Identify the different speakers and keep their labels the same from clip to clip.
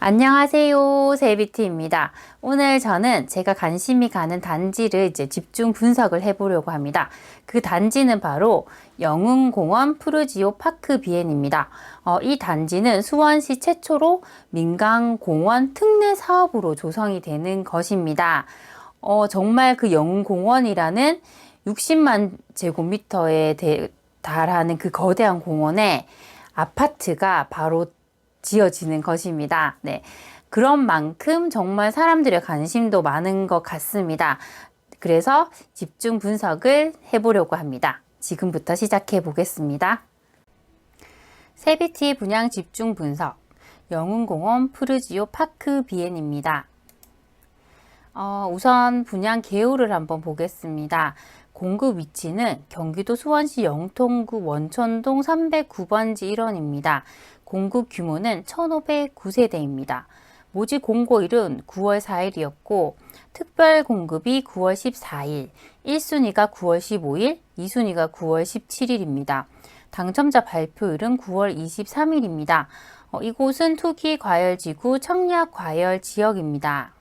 Speaker 1: 안녕하세요. 세비티입니다. 오늘 저는 제가 관심이 가는 단지를 집중 분석을 해보려고 합니다. 그 단지는 바로 영흥공원 푸르지오 파크 비엔입니다. 이 단지는 수원시 최초로 민간공원 특례 사업으로 조성이 되는 것입니다. 정말 그 영흥공원이라는 60만 제곱미터에 달하는 그 거대한 공원에 아파트가 바로 지어지는 것입니다. 네. 그런 만큼 정말 사람들의 관심도 많은 것 같습니다. 그래서 집중 분석을 해보려고 합니다. 지금부터 시작해 보겠습니다. 세비티 분양 집중 분석 영흥공원 푸르지오 파크 비엔입니다. 우선 분양 개요를 한번 보겠습니다. 공급 위치는 경기도 수원시 영통구 원천동 309번지 1원입니다. 공급 규모는 1509세대입니다. 모집 공고일은 9월 4일이었고 특별 공급이 9월 14일, 1순위가 9월 15일, 2순위가 9월 17일입니다. 당첨자 발표일은 9월 23일입니다. 이곳은 투기과열지구 청약과열지역입니다.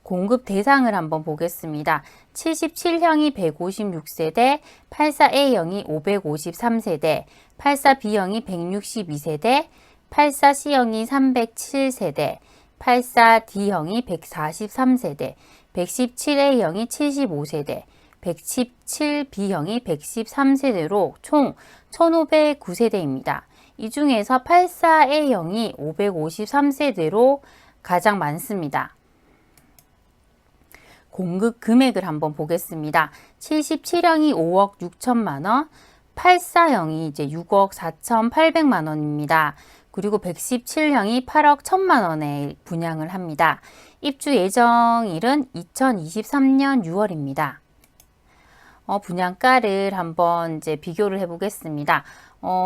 Speaker 1: 공급 대상을 한번 보겠습니다. 77형이 156세대, 84A형이 553세대, 84B형이 162세대, 84C형이 307세대, 84D형이 143세대, 117A형이 75세대, 117B형이 113세대로 총 1509세대입니다. 이 중에서 84A형이 553세대로 가장 많습니다. 공급 금액을 한번 보겠습니다. 77형이 5억 6천만 원, 84형이 이제 6억 4,800만 원입니다. 그리고 117형이 8억 1천만 원에 분양을 합니다. 입주 예정일은 2023년 6월입니다. 분양가를 한번 이제 비교를 해 보겠습니다.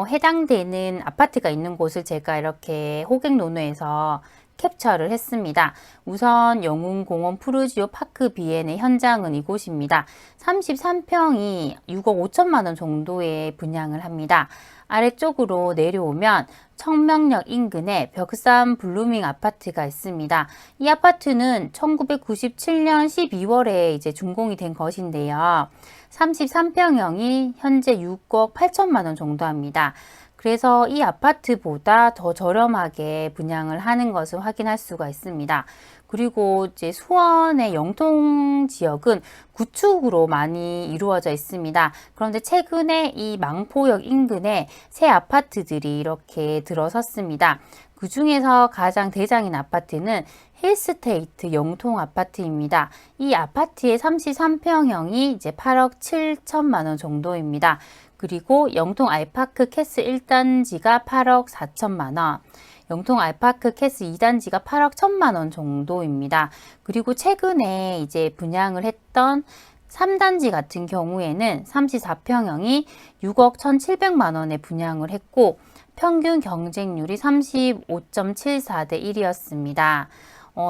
Speaker 1: 해당되는 아파트가 있는 곳을 제가 이렇게 호객 논어에서 캡처를 했습니다. 우선 영흥공원 푸르지오 파크 비엔의 현장은 이곳입니다. 33평이 6억 5천만 원 정도의 분양을 합니다. 아래쪽으로 내려오면 청명역 인근에 벽산 블루밍 아파트가 있습니다. 이 아파트는 1997년 12월에 이제 준공이 된 것인데요. 33평형이 현재 6억 8천만 원 정도 합니다. 그래서 이 아파트보다 더 저렴하게 분양을 하는 것을 확인할 수가 있습니다. 그리고 이제 수원의 영통 지역은 구축으로 많이 이루어져 있습니다. 그런데 최근에 이 망포역 인근에 새 아파트들이 이렇게 들어섰습니다. 그 중에서 가장 대장인 아파트는 힐스테이트 영통 아파트입니다. 이 아파트의 33평형이 이제 8억 7천만 원 정도입니다. 그리고 영통 알파크 캐스 1단지가 8억 4천만 원, 영통 알파크 캐스 2단지가 8억 1천만 원 정도입니다. 그리고 최근에 이제 분양을 했던 3단지 같은 경우에는 34평형이 6억 1,700만 원에 분양을 했고 평균 경쟁률이 35.74대 1이었습니다.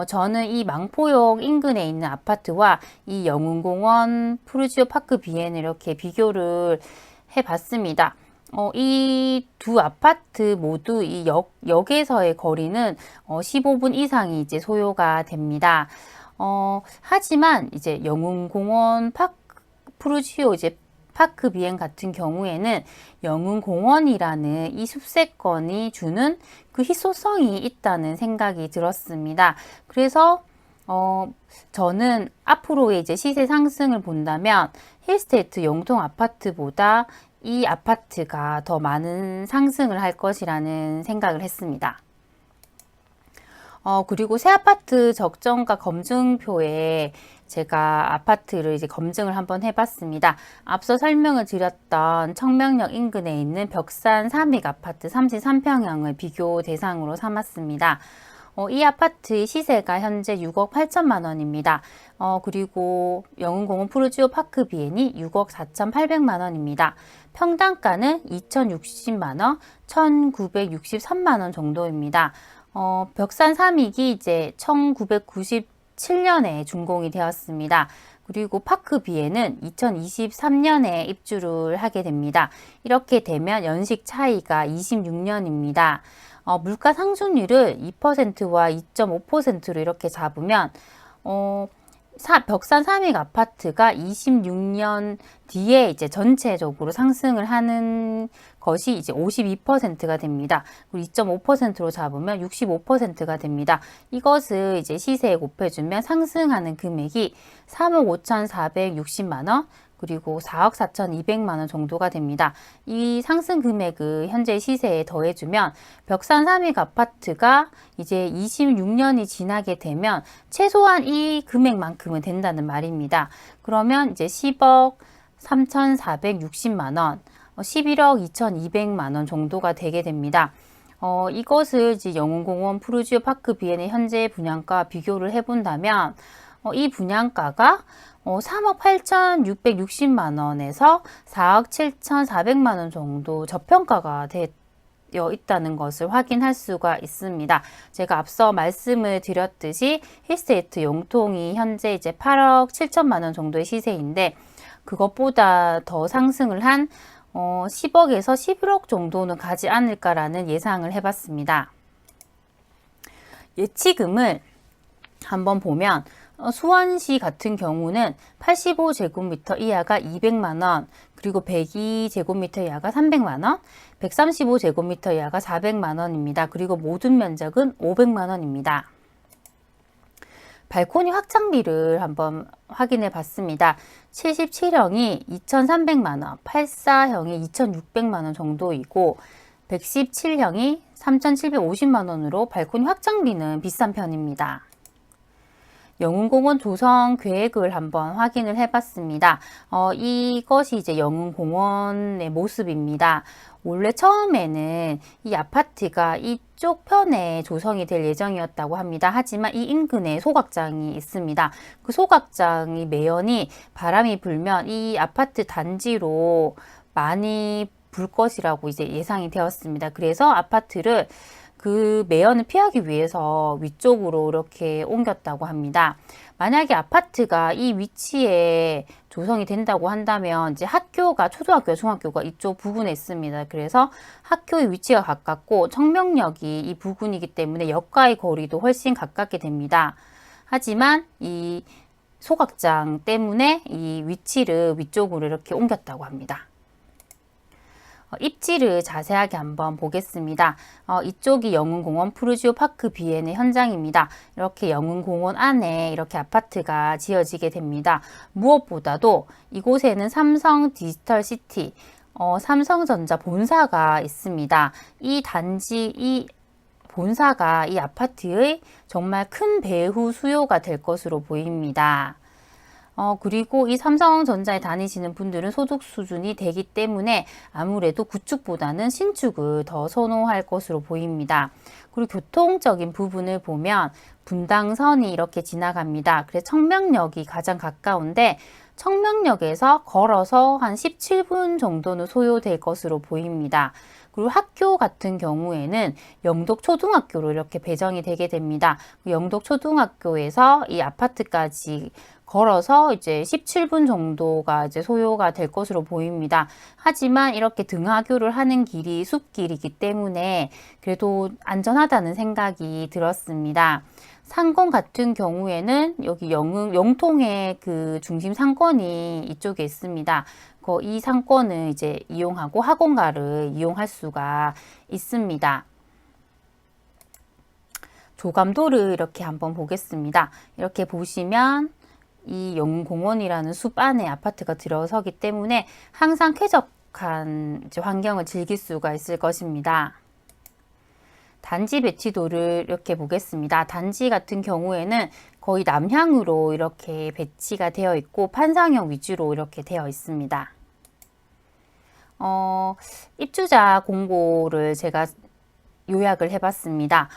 Speaker 1: 저는 이 망포역 인근에 있는 아파트와 이 영흥공원 푸르지오 파크 비엔을 이렇게 비교를 해봤습니다. 이 두 아파트 모두 이 역에서의 거리는 15분 이상이 이제 소요가 됩니다. 하지만 이제 영흥공원 푸르지오 이제 파크 비엔 같은 경우에는 영흥공원이라는 이 숲세권이 주는 그 희소성이 있다는 생각이 들었습니다. 그래서 저는 앞으로의 이제 시세 상승을 본다면 힐스테이트 영통 아파트보다 이 아파트가 더 많은 상승을 할 것이라는 생각을 했습니다. 그리고 새 아파트 적정가 검증표에 제가 아파트를 이제 검증을 한번 해봤습니다. 앞서 설명을 드렸던 청명역 인근에 있는 벽산 삼익 아파트 33평형을 비교 대상으로 삼았습니다. 이 아파트의 시세가 현재 6억 8천만 원입니다. 그리고 영흥공원 푸르지오 파크 비엔이 6억 4,800만 원입니다. 평당가는 2,060만 원, 1,963만 원 정도입니다. 벽산 삼익이 이제 1997년에 준공이 되었습니다. 그리고 파크 비엔은 2023년에 입주를 하게 됩니다. 이렇게 되면 연식 차이가 26년입니다. 물가 상승률을 2%와 2.5%로 이렇게 잡으면 벽산 삼익 아파트가 26년 뒤에 이제 전체적으로 상승을 하는 것이 이제 52%가 됩니다. 그리고 2.5%로 잡으면 65%가 됩니다. 이것을 이제 시세에 곱해주면 상승하는 금액이 3억 5,460만 원, 그리고 4억 4,200만 원 정도가 됩니다. 이 상승 금액을 현재 시세에 더해주면 벽산 삼익 아파트가 이제 26년이 지나게 되면 최소한 이 금액만큼은 된다는 말입니다. 그러면 이제 10억 3,460만 원, 11억 2,200만 원 정도가 되게 됩니다. 이것을 이제 영웅공원 푸르지오 파크 비엔의 현재 분양가 비교를 해본다면 이 분양가가 3억 8,660만 원에서 4억 7,400만 원 정도 저평가가 되어 있다는 것을 확인할 수가 있습니다. 제가 앞서 말씀을 드렸듯이 힐스테이트 용통이 현재 이제 8억 7천만 원 정도의 시세인데 그것보다 더 상승을 한 10억에서 11억 정도는 가지 않을까라는 예상을 해봤습니다. 예치금을 한번 보면 수원시 같은 경우는 85제곱미터 이하가 200만원, 그리고 102제곱미터 이하가 300만원, 135제곱미터 이하가 400만원입니다. 그리고 모든 면적은 500만원입니다. 발코니 확장비를 한번 확인해 봤습니다. 77형이 2,300만원, 84형이 2,600만원 정도이고 117형이 3,750만원으로 발코니 확장비는 비싼 편입니다. 영흥공원 조성 계획을 한번 확인을 해봤습니다. 이것이 이제 영흥공원의 모습입니다. 원래 처음에는 이 아파트가 이쪽 편에 조성이 될 예정이었다고 합니다. 하지만 이 인근에 소각장이 있습니다. 그 소각장이 매연이 바람이 불면 이 아파트 단지로 많이 불 것이라고 이제 예상이 되었습니다. 그래서 아파트를 그 매연을 피하기 위해서 위쪽으로 이렇게 옮겼다고 합니다. 만약에 아파트가 이 위치에 조성이 된다고 한다면 이제 학교가 초등학교, 중학교가 이쪽 부근에 있습니다. 그래서 학교의 위치가 가깝고 청명역이 이 부근이기 때문에 역과의 거리도 훨씬 가깝게 됩니다. 하지만 이 소각장 때문에 이 위치를 위쪽으로 이렇게 옮겼다고 합니다. 입지를 자세하게 한번 보겠습니다. 이쪽이 영흥공원 푸르지오 파크 비엔의 현장입니다. 이렇게 영흥공원 안에 이렇게 아파트가 지어지게 됩니다. 무엇보다도 이곳에는 삼성 디지털 시티, 삼성전자 본사가 있습니다. 이 단지, 이 본사가 이 아파트의 정말 큰 배후 수요가 될 것으로 보입니다. 그리고 이 삼성전자에 다니시는 분들은 소득 수준이 되기 때문에 아무래도 구축보다는 신축을 더 선호할 것으로 보입니다. 그리고 교통적인 부분을 보면 분당선이 이렇게 지나갑니다. 그래서 청명역이 가장 가까운데 청명역에서 걸어서 한 17분 정도는 소요될 것으로 보입니다. 그리고 학교 같은 경우에는 영덕초등학교로 이렇게 배정이 되게 됩니다. 영덕초등학교에서 이 아파트까지 걸어서 이제 17분 정도가 이제 소요가 될 것으로 보입니다. 하지만 이렇게 등하교를 하는 길이 숲길이기 때문에 그래도 안전하다는 생각이 들었습니다. 상권 같은 경우에는 여기 영통의 그 중심 상권이 이쪽에 있습니다. 이 상권을 이제 이용하고 학원가를 이용할 수가 있습니다. 조감도를 이렇게 한번 보겠습니다. 이렇게 보시면 이 영흥공원이라는 숲 안에 아파트가 들어서기 때문에 항상 쾌적한 환경을 즐길 수가 있을 것입니다. 단지 배치도를 이렇게 보겠습니다. 단지 같은 경우에는 거의 남향으로 이렇게 배치가 되어 있고 판상형 위주로 이렇게 되어 있습니다. 입주자 공고를 제가 요약을 해봤습니다.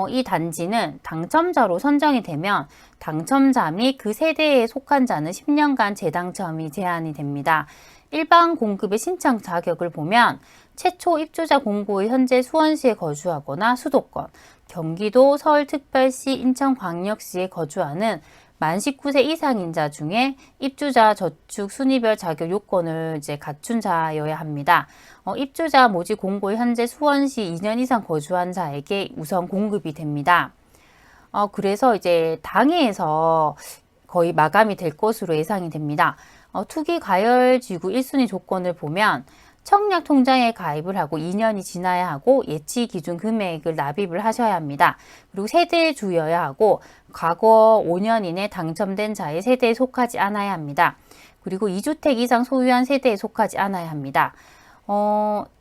Speaker 1: 이 단지는 당첨자로 선정이 되면 당첨자 및 그 세대에 속한 자는 10년간 재당첨이 제한이 됩니다. 일반 공급의 신청 자격을 보면 최초 입주자 공고의 현재 수원시에 거주하거나 수도권, 경기도, 서울특별시, 인천광역시에 거주하는 만 19세 이상인 자 중에 입주자 저축 순위별 자격 요건을 이제 갖춘 자여야 합니다. 입주자 모집 공고 현재 수원시 2년 이상 거주한 자에게 우선 공급이 됩니다. 그래서 이제 당해에서 거의 마감이 될 것으로 예상이 됩니다. 투기 과열 지구 1순위 조건을 보면 청약 통장에 가입을 하고 2년이 지나야 하고 예치 기준 금액을 납입을 하셔야 합니다. 그리고 세대주여야 하고 과거 5년 이내 당첨된 자의 세대에 속하지 않아야 합니다. 그리고 2주택 이상 소유한 세대에 속하지 않아야 합니다.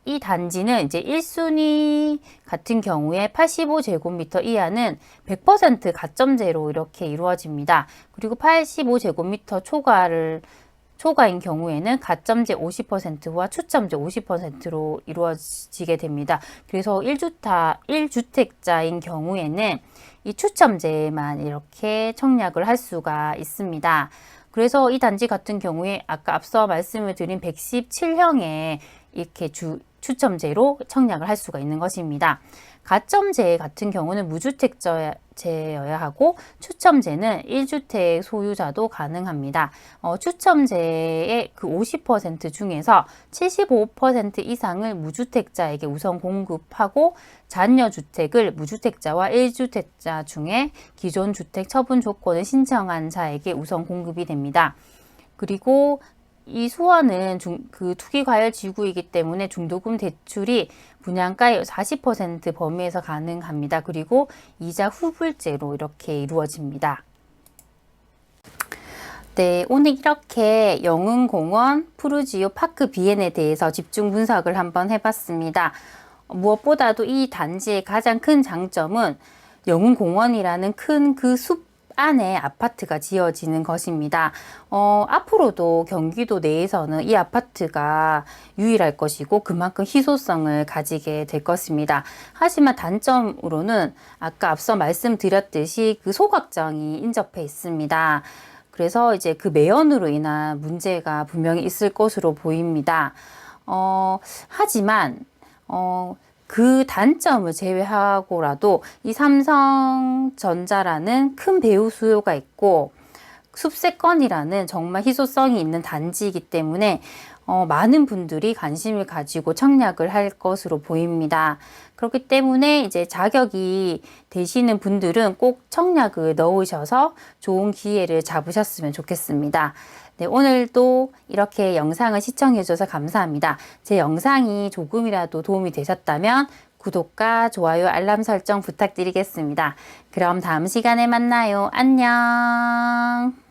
Speaker 1: 이 단지는 이제 1순위 같은 경우에 85제곱미터 이하는 100% 가점제로 이렇게 이루어집니다. 그리고 85제곱미터 초과인 경우에는 가점제 50%와 추첨제 50%로 이루어지게 됩니다. 그래서 1주택자인 경우에는 이 추첨제만 이렇게 청약을 할 수가 있습니다. 그래서 이 단지 같은 경우에 아까 앞서 말씀을 드린 117형에 이렇게 추첨제로 청약을 할 수가 있는 것입니다. 가점제 같은 경우는 무주택자여야 하고 추첨제는 1주택 소유자도 가능합니다. 추첨제의 그 50% 중에서 75% 이상을 무주택자에게 우선 공급하고 잔여주택을 무주택자와 1주택자 중에 기존 주택 처분 조건을 신청한 자에게 우선 공급이 됩니다. 그리고 이 수원은 그 투기과열 지구이기 때문에 중도금 대출이 분양가의 40% 범위에서 가능합니다. 그리고 이자 후불제로 이렇게 이루어집니다. 네, 오늘 이렇게 영흥공원 푸르지오 파크 비엔에 대해서 집중 분석을 한번 해봤습니다. 무엇보다도 이 단지의 가장 큰 장점은 영흥공원이라는 큰 그 숲 안에 아파트가 지어지는 것입니다. 앞으로도 경기도 내에서는 이 아파트가 유일할 것이고 그만큼 희소성을 가지게 될 것입니다. 하지만 단점으로는 아까 앞서 말씀드렸듯이 그 소각장이 인접해 있습니다. 그래서 이제 그 매연으로 인한 문제가 분명히 있을 것으로 보입니다. 하지만 그 단점을 제외하고라도 이 삼성전자라는 큰 배후 수요가 있고 숲세권이라는 정말 희소성이 있는 단지이기 때문에 많은 분들이 관심을 가지고 청약을 할 것으로 보입니다. 그렇기 때문에 이제 자격이 되시는 분들은 꼭 청약을 넣으셔서 좋은 기회를 잡으셨으면 좋겠습니다. 네, 오늘도 이렇게 영상을 시청해 주셔서 감사합니다. 제 영상이 조금이라도 도움이 되셨다면 구독과 좋아요, 알람 설정 부탁드리겠습니다. 그럼 다음 시간에 만나요. 안녕.